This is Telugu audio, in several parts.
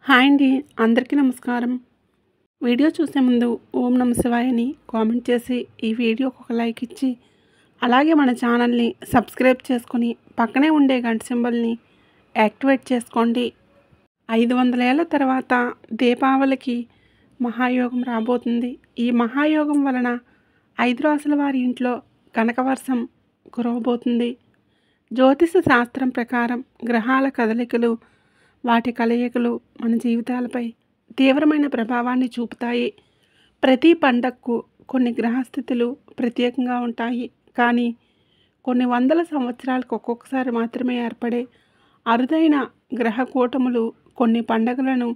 హాయ్ అండి. అందరికీ నమస్కారం. వీడియో చూసే ముందు ఓం నమ శివాయ అని కామెంట్ చేసి, ఈ వీడియోకి ఒక లైక్ ఇచ్చి, అలాగే మన ఛానల్ని సబ్స్క్రైబ్ చేసుకొని, పక్కనే ఉండే గంట సింబల్ని యాక్టివేట్ చేసుకోండి. 500 ఏళ్ల తర్వాత దీపావళికి మహాయోగం రాబోతుంది. ఈ మహాయోగం వలన 5 రాసుల వారి ఇంట్లో కనకవర్షం కురవబోతుంది. జ్యోతిష శాస్త్రం ప్రకారం గ్రహాల కదలికలు, వాటి కలయికలు మన జీవితాలపై తీవ్రమైన ప్రభావాన్ని చూపుతాయి. ప్రతి పండగకు కొన్ని గ్రహస్థితులు ప్రత్యేకంగా ఉంటాయి. కానీ కొన్ని వందల సంవత్సరాలకు ఒక్కొక్కసారి మాత్రమే ఏర్పడే అరుదైన గ్రహ కూటములు కొన్ని పండగలను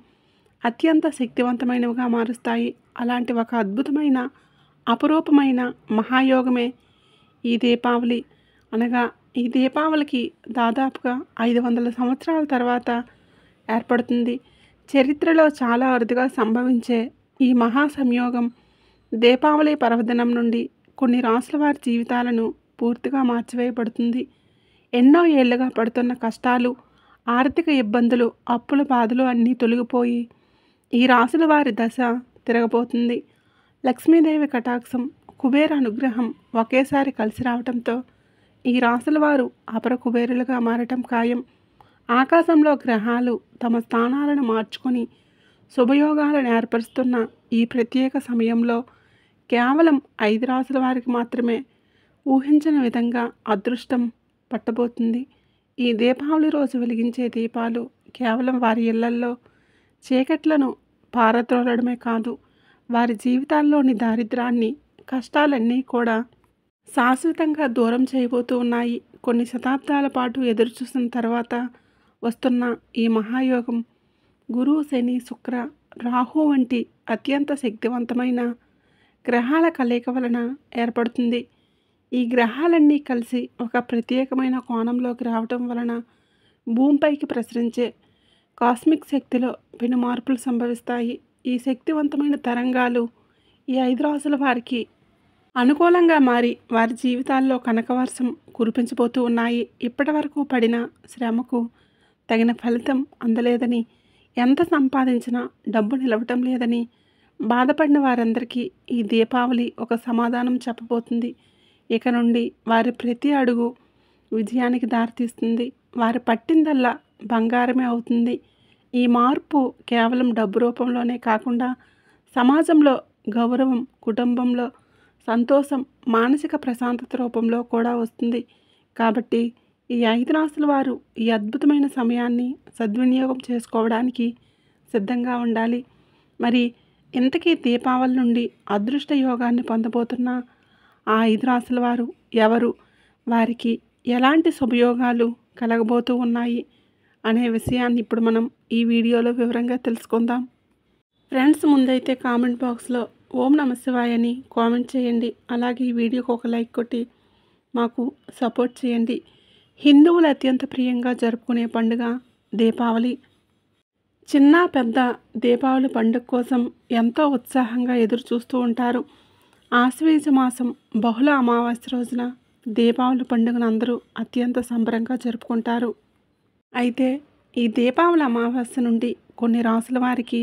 అత్యంత శక్తివంతమైనవిగా మారుస్తాయి. అలాంటి ఒక అద్భుతమైన, అపురూపమైన మహాయోగమే ఈ దీపావళి. అనగా ఈ దీపావళికి దాదాపుగా 500 సంవత్సరాల తర్వాత ఏర్పడుతుంది. చరిత్రలో చాలా అరుదుగా సంభవించే ఈ మహా సంయోగం దీపావళి పర్వదినం నుండి కొన్ని రాసుల వారి జీవితాలను పూర్తిగా మార్చివేయబడుతుంది. ఎన్నో ఏళ్లుగా పడుతున్న కష్టాలు, ఆర్థిక ఇబ్బందులు, అప్పుల బాధలు అన్నీ తొలగిపోయి ఈ రాసుల వారి దశ తిరగబోతుంది. లక్ష్మీదేవి కటాక్షం, కుబేర అనుగ్రహం ఒకేసారి కలిసి రావడంతో ఈ రాసుల వారు అపర కుబేరులుగా మారటం ఖాయం. ఆకాశంలో గ్రహాలు తమ స్థానాలను మార్చుకొని శుభయోగాలను ఏర్పరుస్తున్న ఈ ప్రత్యేక సమయంలో కేవలం 5 రాసుల వారికి మాత్రమే ఊహించని విధంగా అదృష్టం పట్టబోతుంది. ఈ దీపావళి రోజు వెలిగించే దీపాలు కేవలం వారి ఇళ్లల్లో చీకట్లను పారద్రోలడమే కాదు, వారి జీవితాల్లోని దారిద్రాన్ని, కష్టాలన్నీ కూడా శాశ్వతంగా దూరం చేయబోతూ ఉన్నాయి. కొన్ని శతాబ్దాల పాటు ఎదురుచూసిన తర్వాత వస్తున్న ఈ మహాయోగం గురు, శని, శుక్ర, రాహు వంటి అత్యంత శక్తివంతమైన గ్రహాల కలయిక వలన ఏర్పడుతుంది. ఈ గ్రహాలన్నీ కలిసి ఒక ప్రత్యేకమైన కోణంలోకి రావటం వలన భూమిపైకి ప్రసరించే కాస్మిక్ శక్తిలో పెను మార్పులు సంభవిస్తాయి. ఈ శక్తివంతమైన తరంగాలు ఈ 5 రాసుల వారికి అనుకూలంగా మారి వారి జీవితాల్లో కనకవర్షం కురిపించబోతూ ఉన్నాయి. ఇప్పటి వరకు పడిన శ్రమకు తగిన ఫలితం అందలేదని, ఎంత సంపాదించినా డబ్బు నిలవటం లేదని బాధపడిన వారందరికీ ఈ దీపావళి ఒక సమాధానం చెప్పబోతుంది. ఇక నుండి వారి ప్రతి అడుగు విజయానికి దారితీస్తుంది. వారి పట్టిందల్లా బంగారమే అవుతుంది. ఈ మార్పు కేవలం డబ్బు రూపంలోనే కాకుండా సమాజంలో గౌరవం, కుటుంబంలో సంతోషం, మానసిక ప్రశాంతత రూపంలో కూడా వస్తుంది. కాబట్టి ఈ 5 రాసుల వారు ఈ అద్భుతమైన సమయాన్ని సద్వినియోగం చేసుకోవడానికి సిద్ధంగా ఉండాలి. మరి ఇంతకీ దీపావళి నుండి అదృష్ట యోగాన్ని పొందబోతున్న ఆ 5 రాసుల వారు ఎవరు, వారికి ఎలాంటి శుభయోగాలు కలగబోతూ ఉన్నాయి అనే విషయాన్ని ఇప్పుడు మనం ఈ వీడియోలో వివరంగా తెలుసుకుందాం. ఫ్రెండ్స్, ముందైతే కామెంట్ బాక్స్లో ఓం నమ శివాయ అని కామెంట్ చేయండి. అలాగే ఈ వీడియోకి ఒక లైక్ కొట్టి మాకు సపోర్ట్ చేయండి. హిందువులు అత్యంత ప్రియంగా జరుపుకునే పండుగ దీపావళి. చిన్న పెద్ద దీపావళి పండుగ కోసం ఎంతో ఉత్సాహంగా ఎదురు చూస్తూ ఉంటారు. ఆశ్వీజ మాసం బహుళ అమావాస్య రోజున దీపావళి పండుగను అందరూ అత్యంత సంబరంగా జరుపుకుంటారు. అయితే ఈ దీపావళి అమావాస్య నుండి కొన్ని రాసుల వారికి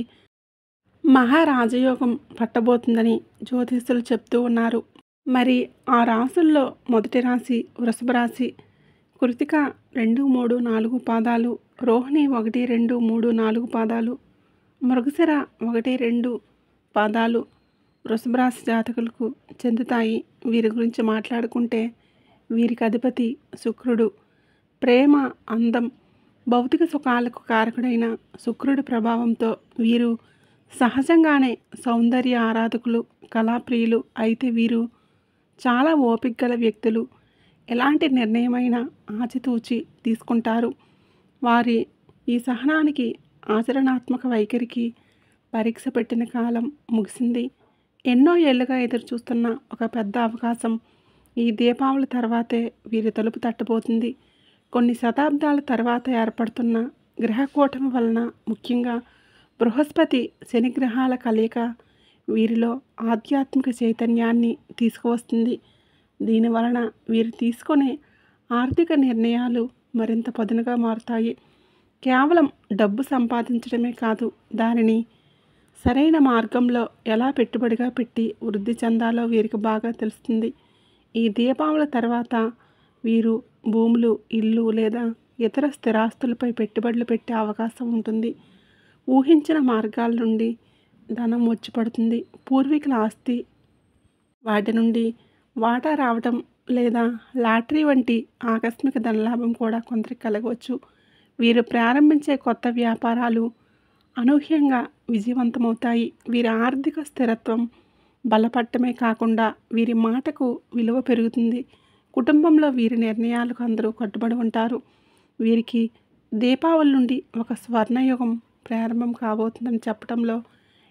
మహారాజయోగం పట్టబోతుందని జ్యోతిష్యులు చెప్తూ ఉన్నారు. మరి ఆ రాసుల్లో మొదటి రాశి వృషభ రాశి. కృతిక 2, 3, 4 పాదాలు, రోహిణి 1, 2, 3, 4 పాదాలు, మృగశిర 1, 2 పాదాలు వృషభ రాశి జాతకులకు చెందుతాయి. వీరి గురించి మాట్లాడుకుంటే వీరికి అధిపతి శుక్రుడు. ప్రేమ, అందం, భౌతిక సుఖాలకు కారకుడైన శుక్రుడి ప్రభావంతో వీరు సహజంగానే సౌందర్య ఆరాధకులు, కళాప్రియులు. అయితే వీరు చాలా ఓపిక గల వ్యక్తులు. ఎలాంటి నిర్ణయమైనా ఆచితూచి తీసుకుంటారు. వారి ఈ సహనానికి, ఆచరణాత్మక వైఖరికి పరీక్ష పెట్టిన కాలం ముగిసింది. ఎన్నో ఏళ్లుగా ఎదురుచూస్తున్న ఒక పెద్ద అవకాశం ఈ దీపావళి తర్వాతే వీరి తలుపు తట్టబోతుంది. కొన్ని శతాబ్దాల తర్వాత ఏర్పడుతున్న గ్రహకూటమి వలన, ముఖ్యంగా బృహస్పతి, శని గ్రహాల కలయిక వీరిలో ఆధ్యాత్మిక చైతన్యాన్ని తీసుకువస్తుంది. దీని వలన వీరు తీసుకునే ఆర్థిక నిర్ణయాలు మరింత పదునుగా మారుతాయి. కేవలం డబ్బు సంపాదించడమే కాదు, దానిని సరైన మార్గంలో ఎలా పెట్టుబడిగా పెట్టి వృద్ధి చెందాలో వీరికి బాగా తెలుస్తుంది. ఈ దీపావళి తర్వాత వీరు భూములు, ఇల్లు లేదా ఇతర స్థిరాస్తులపై పెట్టుబడులు పెట్టే అవకాశం ఉంటుంది. ఊహించిన మార్గాల నుండి ధనం వచ్చి పడుతుంది. పూర్వీకుల ఆస్తి, వాటి నుండి వాటా రావటం లేదా లాటరీ వంటి ఆకస్మిక ధనలాభం కూడా కొందరికి కలగవచ్చు. వీరు ప్రారంభించే కొత్త వ్యాపారాలు అనూహ్యంగా విజయవంతమవుతాయి. వీరి ఆర్థిక స్థిరత్వం బలపడటమే కాకుండా వీరి మాటకు విలువ పెరుగుతుంది. కుటుంబంలో వీరి నిర్ణయాలకు అందరూ కట్టుబడి ఉంటారు. వీరికి దీపావళి నుండి ఒక స్వర్ణయుగం ప్రారంభం కాబోతుందని చెప్పడంలో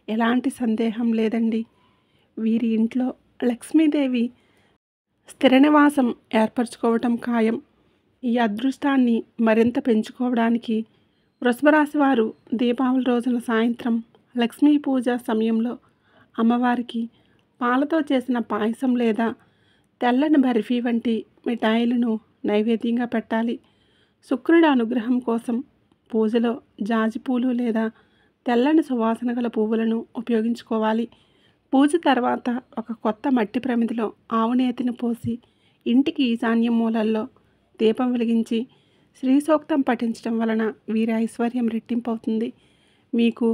ఎలాంటి సందేహం లేదండి. వీరి ఇంట్లో లక్ష్మీదేవి స్థిర నివాసం ఏర్పరచుకోవటం ఖాయం. ఈ అదృష్టాన్ని మరింత పెంచుకోవడానికి వృషభ రాశి వారు దీపావళి రోజున సాయంత్రం లక్ష్మీ పూజ సమయంలో అమ్మవారికి పాలతో చేసిన పాయసం లేదా తెల్లని బర్ఫీ వంటి మిఠాయిలను నైవేద్యంగా పెట్టాలి. శుక్రుడి అనుగ్రహం కోసం పూజలో జాజి పూలు లేదా తెల్లని సువాసన గల పువ్వులను ఉపయోగించుకోవాలి. పూజ తర్వాత ఒక కొత్త మట్టి ప్రమిదిలో ఆవునేతిని పోసి ఇంటికి ఈశాన్య మూలల్లో దీపం వెలిగించి శ్రీ సూక్తం పఠించడం వలన వీరి ఐశ్వర్యం రెట్టింపు అవుతుంది. మీకు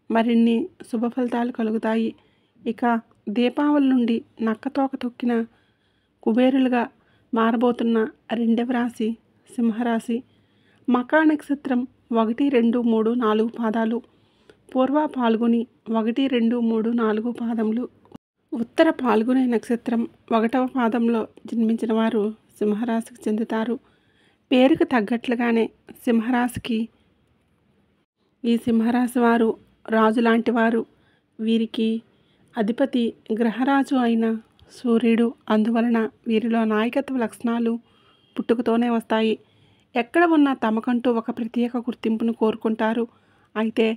మరిన్ని శుభ ఫలితాలు కలుగుతాయి. ఇక దీపావళి నుండి నక్కతోక తొక్కిన కుబేరులుగా మారబోతున్న రెండవ రాశి సింహరాశి. మకా నక్షత్రం 1, 2, 3, 4 పాదాలు, పూర్వ పాల్గొని 1, 2, 3, 4 పాదములు, ఉత్తర పాల్గొనే నక్షత్రం 1వ పాదంలో జన్మించిన వారు సింహరాశికి చెందుతారు. పేరుకు తగ్గట్లుగానే ఈ సింహరాశి వారు రాజు లాంటి వారు. వీరికి అధిపతి గ్రహరాజు అయిన సూర్యుడు. అందువలన వీరిలో నాయకత్వ లక్షణాలు పుట్టుకతోనే వస్తాయి. ఎక్కడ ఉన్నా తమకంటూ ఒక ప్రత్యేక గుర్తింపును కోరుకుంటారు. అయితే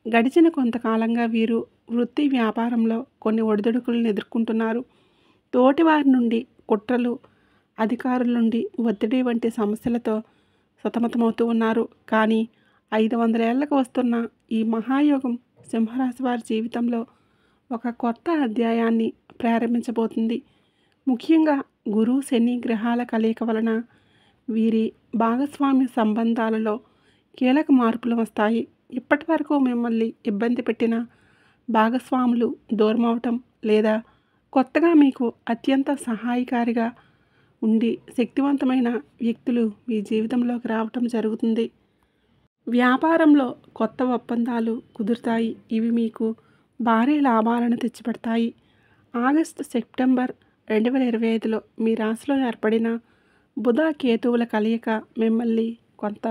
గడిచిన కొంతకాలంగా వీరు వృత్తి వ్యాపారంలో కొన్ని ఒడిదుడుకులను ఎదుర్కొంటున్నారు. తోటివారి నుండి కుట్రలు, అధికారుల నుండి ఒత్తిడి వంటి సమస్యలతో సతమతమవుతూ ఉన్నారు. కానీ 500 ఏళ్లకు వస్తున్న ఈ మహాయోగం సింహరాశి వారి జీవితంలో ఒక కొత్త అధ్యాయాన్ని ప్రారంభించబోతుంది. ముఖ్యంగా గురు, శని గ్రహాల కలయిక వలన వీరి భాగస్వామ్య సంబంధాలలో కీలక మార్పులు వస్తాయి. ఇప్పటి వరకు మిమ్మల్ని ఇబ్బంది పెట్టిన భాగస్వాములు దూరమవటం లేదా కొత్తగా మీకు అత్యంత సహాయకారిగా ఉండి శక్తివంతమైన వ్యక్తులు మీ జీవితంలోకి రావటం జరుగుతుంది. వ్యాపారంలో కొత్త ఒప్పందాలు కుదురుతాయి. ఇవి మీకు భారీ లాభాలను తెచ్చిపెడతాయి. ఆగస్టు, సెప్టెంబర్ 2025లో మీ రాశిలో ఏర్పడిన బుధ, కేతువుల కలయిక మిమ్మల్ని కొంత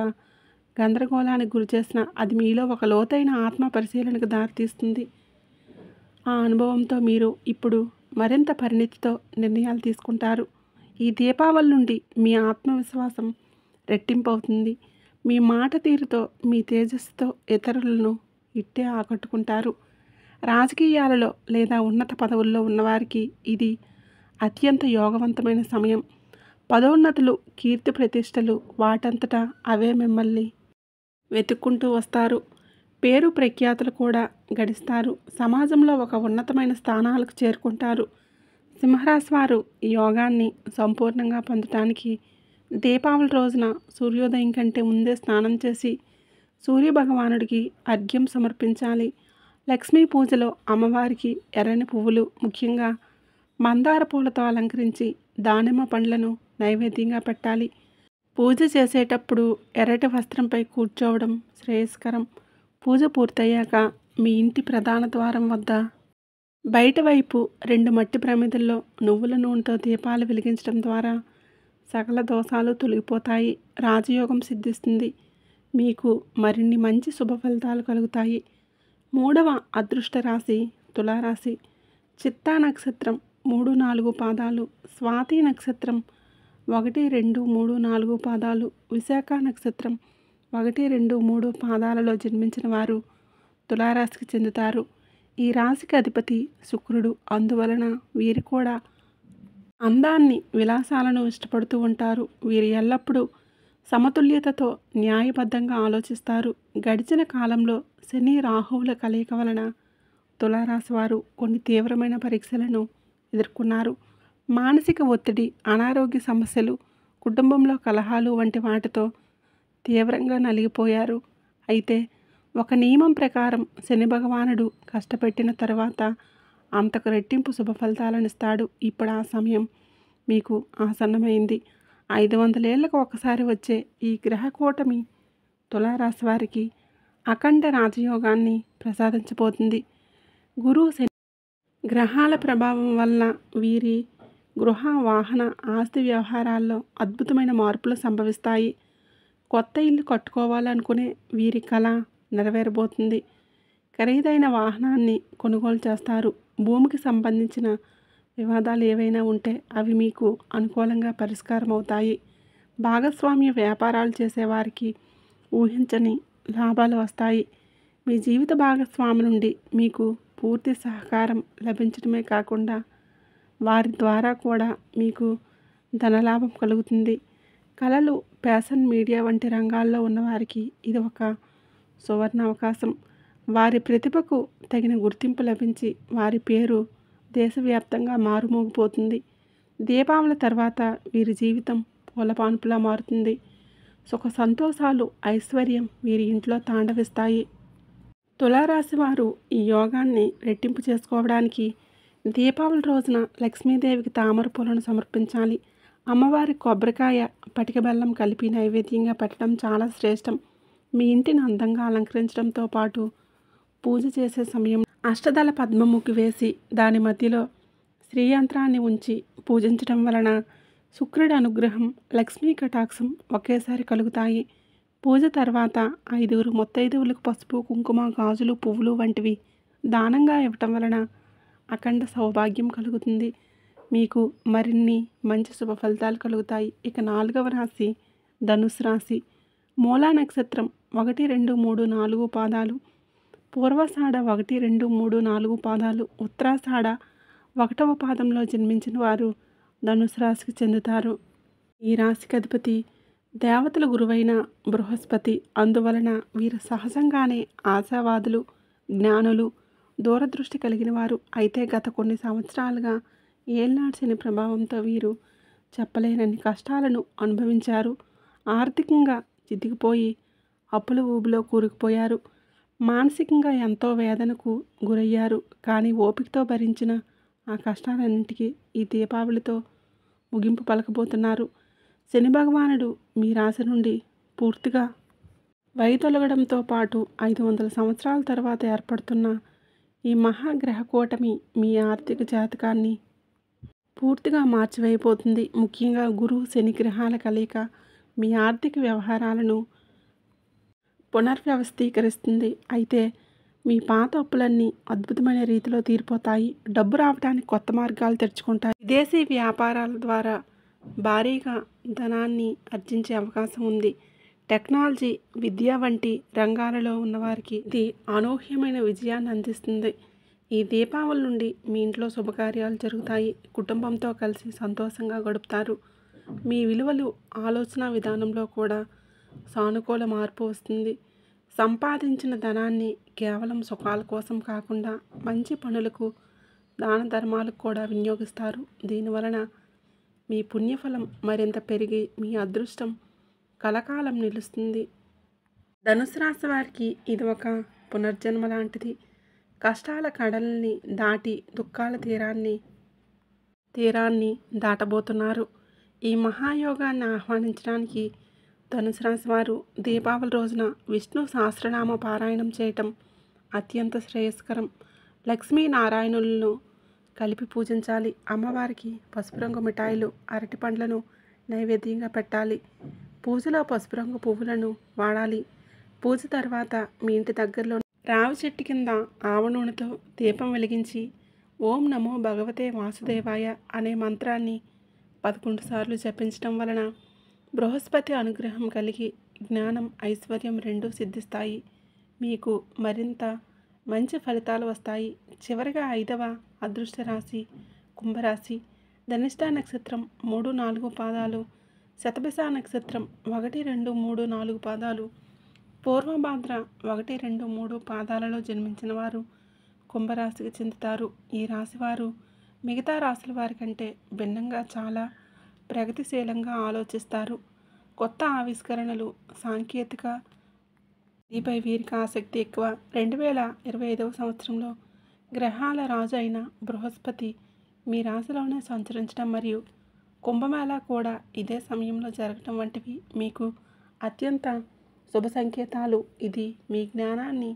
గందరగోళానికి గురిచేసిన అది మీలో ఒక లోతైన ఆత్మ పరిశీలనకు దారితీస్తుంది. ఆ అనుభవంతో మీరు ఇప్పుడు మరింత పరిణితితో నిర్ణయాలు తీసుకుంటారు. ఈ దీపావళి నుండి మీ ఆత్మవిశ్వాసం రెట్టింపు అవుతుంది. మీ మాట తీరుతో, మీ తేజస్సుతో ఇతరులను ఇట్టే ఆకట్టుకుంటారు. రాజకీయాలలో లేదా ఉన్నత పదవుల్లో ఉన్నవారికి ఇది అత్యంత యోగవంతమైన సమయం. పదోన్నతులు, కీర్తి ప్రతిష్టలు వాటంతటా అవే మిమ్మల్ని వెతుక్కుంటూ వస్తారు. పేరు ప్రఖ్యాతులు కూడా గడిస్తారు. సమాజంలో ఒక ఉన్నతమైన స్థానాలకు చేరుకుంటారు. సింహరాశి వారు ఈ యోగాన్ని సంపూర్ణంగా పొందటానికి దీపావళి రోజున సూర్యోదయం కంటే ముందే స్నానం చేసి సూర్యభగవానుడికి అర్ఘ్యం సమర్పించాలి. లక్ష్మీ పూజలో అమ్మవారికి ఎర్రని పువ్వులు, ముఖ్యంగా మందార పూలతో అలంకరించి దానిమ్మ పండ్లను నైవేద్యంగా పెట్టాలి. పూజ చేసేటప్పుడు ఎర్రటి వస్త్రంపై కూర్చోవడం శ్రేయస్కరం. పూజ పూర్తయ్యాక మీ ఇంటి ప్రధాన ద్వారం వద్ద బయట వైపు 2 మట్టి ప్రమిదల్లో నువ్వుల నూనెతో దీపాలు వెలిగించడం ద్వారా సకల దోషాలు తొలగిపోతాయి. రాజయోగం సిద్ధిస్తుంది. మీకు మరిన్ని మంచి శుభ ఫలితాలు కలుగుతాయి. 3వ అదృష్ట రాశి తులారాశి. చిత్తా నక్షత్రం 3, 4 పాదాలు, స్వాతి నక్షత్రం 1, 2, 3, 4 పాదాలు, విశాఖ నక్షత్రం 1, 2, 3 పాదాలలో జన్మించిన వారు తులారాశికి చెందుతారు. ఈ రాశికి అధిపతి శుక్రుడు. అందువలన వీరు కూడా అందాన్ని, విలాసాలను ఇష్టపడుతూ ఉంటారు. వీరు ఎల్లప్పుడూ సమతుల్యతతో న్యాయబద్ధంగా ఆలోచిస్తారు. గడిచిన కాలంలో శని రాహువుల కలయిక వలన తులారాశి వారు కొన్ని తీవ్రమైన పరీక్షలను ఎదుర్కొన్నారు. మానసిక ఒత్తిడి, అనారోగ్య సమస్యలు, కుటుంబంలో కలహాలు వంటి వాటితో తీవ్రంగా నలిగిపోయారు. అయితే ఒక నియమం ప్రకారం శని భగవానుడు కష్టపెట్టిన తర్వాత అంతకు రెట్టింపు శుభ ఫలితాలను ఇస్తాడు. ఇప్పుడు ఆ సమయం మీకు ఆసన్నమైంది. 500 ఏళ్లకు ఒకసారి వచ్చే ఈ గ్రహ కూటమి తులారాశి వారికి అఖండ రాజయోగాన్ని ప్రసాదించబోతుంది. గురువు శని గ్రహాల ప్రభావం వల్ల వీరి గృహ, వాహన, ఆస్తి వ్యవహారాల్లో అద్భుతమైన మార్పులు సంభవిస్తాయి. కొత్త ఇల్లు కట్టుకోవాలనుకునే వీరి కళ నెరవేరబోతుంది. ఖరీదైన వాహనాన్ని కొనుగోలు చేస్తారు. భూమికి సంబంధించిన వివాదాలు ఏవైనా ఉంటే అవి మీకు అనుకూలంగా పరిష్కారం అవుతాయి. భాగస్వామ్య వ్యాపారాలు చేసేవారికి ఊహించని లాభాలు వస్తాయి. మీ జీవిత భాగస్వామి నుండి మీకు పూర్తి సహకారం లభించడమే కాకుండా వారి ద్వారా కూడా మీకు ధనలాభం కలుగుతుంది. కళలు, ఫ్యాషన్, మీడియా వంటి రంగాల్లో ఉన్నవారికి ఇది ఒక సువర్ణ అవకాశం. వారి ప్రతిభకు తగిన గుర్తింపు లభించి వారి పేరు దేశవ్యాప్తంగా మారుమోగిపోతుంది. దీపావళి తర్వాత వీరి జీవితం పూలపాన్పులా మారుతుంది. సుఖ సంతోషాలు, ఐశ్వర్యం వీరి ఇంట్లో తాండవిస్తాయి. తులారాశి వారు ఈ యోగాన్ని రెట్టింపు చేసుకోవడానికి దీపావళి రోజున లక్ష్మీదేవికి తామర పూలను సమర్పించాలి. అమ్మవారి కొబ్బరికాయ, పటిక బెల్లం కలిపి నైవేద్యంగా పెట్టడం చాలా శ్రేష్టం. మీ ఇంటిని అందంగా అలంకరించడంతో పాటు పూజ చేసే సమయం అష్టదళ పద్మముఖి వేసి దాని మధ్యలో శ్రీయంత్రాన్ని ఉంచి పూజించడం వలన శుక్రుడి అనుగ్రహం, లక్ష్మీ కటాక్షం ఒకేసారి కలుగుతాయి. పూజ తర్వాత 5 ముత్తైదువులకు పసుపు, కుంకుమ, గాజులు, పువ్వులు వంటివి దానంగా ఇవ్వటం వలన అఖండ సౌభాగ్యం కలుగుతుంది. మీకు మరిన్ని మంచి శుభ ఫలితాలు కలుగుతాయి. ఇక 4వ రాశి ధనుసు రాశి. మూలా నక్షత్రం 1, 2, 3, 4 పాదాలు, పూర్వాషాఢ 1, 2, 3, 4 పాదాలు, ఉత్తరాషాఢ 1వ పాదంలో జన్మించిన వారు ధనుసు రాశికి చెందుతారు. ఈ రాశికి అధిపతి దేవతల గురువైన బృహస్పతి. అందువలన వీరు సహజంగానే ఆశావాదులు, జ్ఞానులు, దూరదృష్టి కలిగిన వారు. అయితే గత కొన్ని సంవత్సరాలుగా ఏళ్నాటి శని ప్రభావంతో వీరు చెప్పలేనన్ని కష్టాలను అనుభవించారు. ఆర్థికంగా చితికిపోయి అప్పుల ఊబిలో కూరుకుపోయారు. మానసికంగా ఎంతో వేదనకు గురయ్యారు. కానీ ఓపికతో భరించిన ఆ కష్టాలన్నింటికీ ఈ దీపావళితో ముగింపు పలకబోతున్నారు. శని భగవానుడు మీ రాశి నుండి పూర్తిగా వైదొలగడంతో పాటు 500 సంవత్సరాల తర్వాత ఏర్పడుతున్న ఈ మహాగ్రహ కూటమి మీ ఆర్థిక జాతకాన్ని పూర్తిగా మార్చివేయబోతుంది. ముఖ్యంగా గురువు, శని గ్రహాల కలయిక మీ ఆర్థిక వ్యవహారాలను పునర్వ్యవస్థీకరిస్తుంది. అయితే మీ పాత అప్పులన్నీ అద్భుతమైన రీతిలో తీరిపోతాయి. డబ్బు రావడానికి కొత్త మార్గాలు తెరుచుకుంటాయి. విదేశీ వ్యాపారాల ద్వారా భారీగా ధనాన్ని ఆర్జించే అవకాశం ఉంది. టెక్నాలజీ, విద్య వంటి రంగాలలో ఉన్నవారికి ఇది అనూహ్యమైన విజయాన్ని అందిస్తుంది. ఈ దీపావళి నుండి మీ ఇంట్లో శుభకార్యాలు జరుగుతాయి. కుటుంబంతో కలిసి సంతోషంగా గడుపుతారు. మీ విలువలు, ఆలోచన విధానంలో కూడా సానుకూల మార్పు వస్తుంది. సంపాదించిన ధనాన్ని కేవలం సుఖాల కోసం కాకుండా మంచి పనులకు, దాన ధర్మాలకు కూడా వినియోగిస్తారు. దీనివలన మీ పుణ్యఫలం మరింత పెరిగి మీ అదృష్టం కలకాలం నిలుస్తుంది. ధనుసు రాశి వారికి ఇది ఒక పునర్జన్మ లాంటిది. కష్టాల కడల్ని దాటి దుఃఖాల తీరాన్ని దాటబోతున్నారు. ఈ మహాయోగాన్ని ఆహ్వానించడానికి ధనుసు రాశి వారు దీపావళి రోజున విష్ణు సహస్రనామ పారాయణం చేయటం అత్యంత శ్రేయస్కరం. లక్ష్మీనారాయణులను కలిపి పూజించాలి. అమ్మవారికి పసుపు రంగు మిఠాయిలు, అరటి పండ్లను నైవేద్యంగా పెట్టాలి. పూజలో పసుపు రంగు పువ్వులను వాడాలి. పూజ తర్వాత మీ ఇంటి దగ్గరలో రావి చెట్టు కింద ఆవ నూనెతో దీపం వెలిగించి ఓం నమో భగవతే వాసుదేవాయ అనే మంత్రాన్ని 11 సార్లు జపించడం వలన బృహస్పతి అనుగ్రహం కలిగి జ్ఞానం, ఐశ్వర్యం రెండూ సిద్ధిస్తాయి. మీకు మరింత మంచి ఫలితాలు వస్తాయి. చివరిగా 5వ అదృష్ట రాశి కుంభరాశి. ధనిష్ట నక్షత్రం 3, 4 పాదాలు, శతభిష నక్షత్రం 1, 2, 3, 4 పాదాలు, పూర్వభాద్ర 1, 2, 3 పాదాలలో జన్మించిన వారు కుంభరాశికి చెందుతారు. ఈ రాశివారు మిగతా రాశుల వారి కంటే భిన్నంగా చాలా ప్రగతిశీలంగా ఆలోచిస్తారు. కొత్త ఆవిష్కరణలు, సాంకేతిక దీపై వీరికి ఆసక్తి ఎక్కువ. 2025వ సంవత్సరంలో గ్రహాల రాజు అయిన బృహస్పతి మీ రాశిలోనే సంచరించడం మరియు కుంభమేళా కూడా ఇదే సమయంలో జరగటం వంటివి మీకు అత్యంత శుభ సంకేతాలు. ఇది మీ జ్ఞానాన్ని,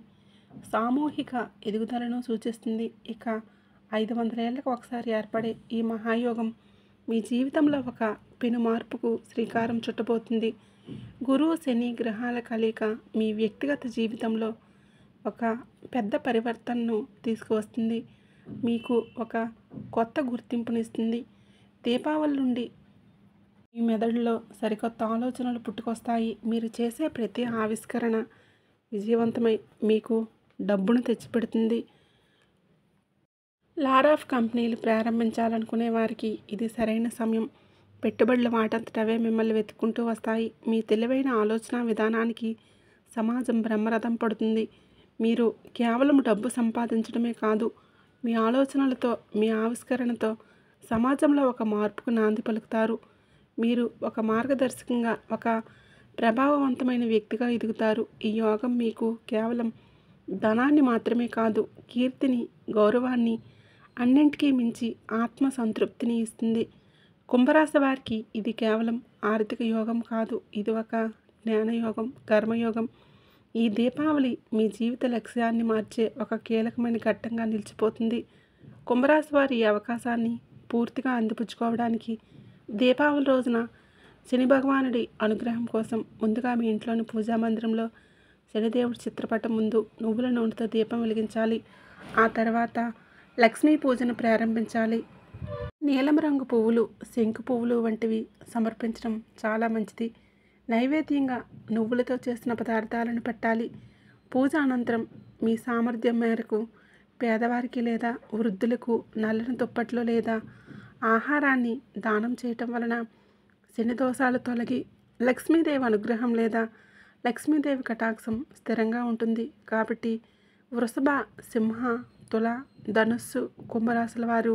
సామూహిక ఎదుగుదలను సూచిస్తుంది. ఇక 500 ఏళ్లకు ఒకసారి ఏర్పడే ఈ మహాయోగం మీ జీవితంలో ఒక పెను మార్పుకు శ్రీకారం చుట్టబోతుంది. గురువు శని గ్రహాల కలయిక మీ వ్యక్తిగత జీవితంలో ఒక పెద్ద పరివర్తనను తీసుకువస్తుంది. మీకు ఒక కొత్త గుర్తింపునిస్తుంది. దీపావళి నుండి మీ మెదడులో సరికొత్త ఆలోచనలు పుట్టుకొస్తాయి. మీరు చేసే ప్రతి ఆవిష్కరణ విజయవంతమై మీకు డబ్బును తెచ్చిపెడుతుంది. లారాఫ్ కంపెనీలు ప్రారంభించాలనుకునే వారికి ఇది సరైన సమయం. పెట్టుబడులు వాటంతటవే మిమ్మల్ని వెతుక్కుంటూ వస్తాయి. మీ తెలివైన ఆలోచన విధానానికి సమాజం బ్రహ్మరథం పడుతుంది. మీరు కేవలం డబ్బు సంపాదించడమే కాదు, మీ ఆలోచనలతో, మీ ఆవిష్కరణతో సమాజంలో ఒక మార్పుకు నాంది పలుకుతారు. మీరు ఒక మార్గదర్శకంగా, ఒక ప్రభావవంతమైన వ్యక్తిగా ఎదుగుతారు. ఈ యోగం మీకు కేవలం ధనాన్ని మాత్రమే కాదు, కీర్తిని, గౌరవాన్ని, అన్నింటికీ మించి ఆత్మ సంతృప్తిని ఇస్తుంది. కుంభరాశి వారికి ఇది కేవలం ఆర్థిక యోగం కాదు, ఇది ఒక జ్ఞానయోగం, కర్మయోగం. ఈ దీపావళి మీ జీవిత లక్ష్యాన్ని మార్చే ఒక కీలకమైన ఘట్టంగా నిలిచిపోతుంది. కుంభరాశి వారి ఈ అవకాశాన్ని పూర్తిగా అందిపుచ్చుకోవడానికి దీపావళి రోజున శని భగవానుడి అనుగ్రహం కోసం ముందుగా మీ ఇంట్లోని పూజా మందిరంలో శనిదేవుడి చిత్రపటం ముందు నువ్వుల నూనెతో దీపం వెలిగించాలి. ఆ తర్వాత లక్ష్మీ పూజను ప్రారంభించాలి. నీలం రంగు పువ్వులు, శంకు పువ్వులు వంటివి సమర్పించడం చాలా మంచిది. నైవేద్యంగా నువ్వులతో చేసిన పదార్థాలను పెట్టాలి. పూజ అనంతరం మీ సామర్థ్యం మేరకు పేదవారికి లేదా వృద్ధులకు నల్లని దుప్పట్లు లేదా ఆహారాన్ని దానం చేయటం వలన శని దోషాలు తొలగి లక్ష్మీదేవి అనుగ్రహం లేదా లక్ష్మీదేవి కటాక్షం స్థిరంగా ఉంటుంది. కాబట్టి వృషభ, సింహ, తుల, ధనుస్సు, కుంభరాశుల వారు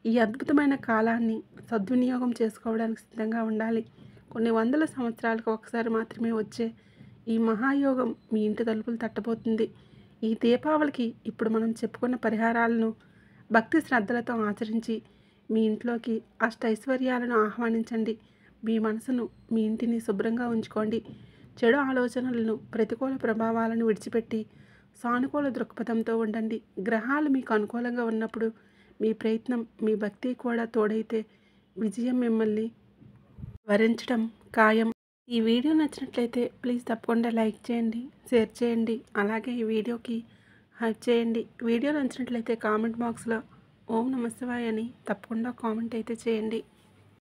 ఈ అద్భుతమైన కాలాన్ని సద్వినియోగం చేసుకోవడానికి సిద్ధంగా ఉండాలి. కొన్ని వందల సంవత్సరాలకు ఒకసారి మాత్రమే వచ్చే ఈ మహాయోగం మీ ఇంటి తలుపులు తట్టబోతుంది. ఈ దీపావళికి ఇప్పుడు మనం చెప్పుకున్న పరిహారాలను భక్తి శ్రద్ధలతో ఆచరించి మీ ఇంట్లోకి అష్టైశ్వర్యాలను ఆహ్వానించండి. మీ మనసును, మీ ఇంటిని శుభ్రంగా ఉంచుకోండి. చెడు ఆలోచనలను, ప్రతికూల ప్రభావాలను విడిచిపెట్టి సానుకూల దృక్పథంతో ఉండండి. గ్రహాలు మీకు అనుకూలంగా ఉన్నప్పుడు మీ ప్రయత్నం, మీ భక్తి కూడా తోడైతే విజయం మిమ్మల్ని వరించడం ఖాయం. ఈ వీడియో నచ్చినట్లయితే ప్లీజ్ తప్పకుండా లైక్ చేయండి, షేర్ చేయండి. అలాగే ఈ వీడియోకి హైప్ చేయండి. వీడియో నచ్చినట్లయితే కామెంట్ బాక్స్లో ఓం నమః శివాయ అని తప్పకుండా కామెంట్ అయితే చేయండి.